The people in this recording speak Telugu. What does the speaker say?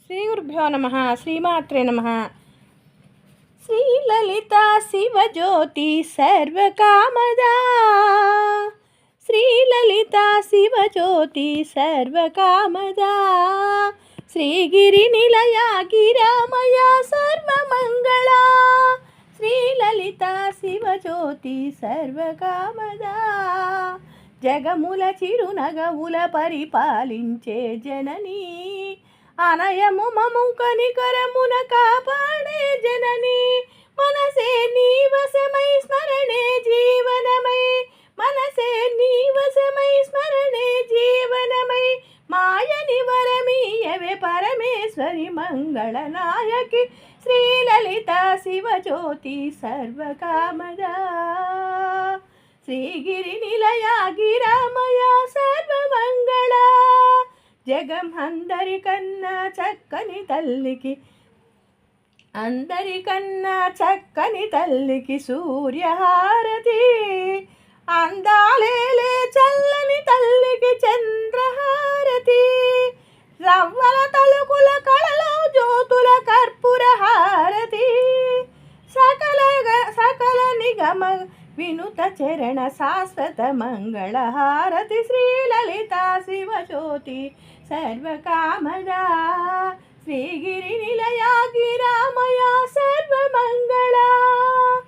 శ్రీగురుభ్యో నమః. శ్రీమాత్రే నమః. శ్రీలలితా శివజ్యోతి సర్వకామదా, శ్రీలలితా శివజ్యోతి సర్వకామదా, శ్రీగిరి నిలయ గిరామయ సర్వమంగళా, శ్రీలలితా శివజ్యోతి సర్వకామదా, జగముల చిరునగవుల పరిపాలించే జననీ, అనయము మము కనికరమున కాపాడే జననీ, మనసే నీ వశమై స్మరణే జీవనమై, మనసే నీ వశమై స్మరణే జీవనమై, మాయని వరమీయవే పరమేశ్వరి మంగళనాయకి, శ్రీలలితా శివజ్యోతి సర్వకామదా, శ్రీగిరి నిలయ గిరామయ సర్వమంగళా, జగం అందరికన్నా చక్కని తల్లికి, అందరికన్నా చక్కని తల్లికి సూర్యహారతి, అందాలేలే చల్లని తల్లికి చంద్రహారతి, రవ్వల తలుకుల కళలో జ్యోతుల కర్పూర హారతి, సకల నిగమ వినుత చరణ శాశ్వత మంగళ హారతి, శ్రీలలితా శివజ్యోతి సర్వకామదా, శ్రీగిరి నిలయ గిరామయ సర్వమంగళా.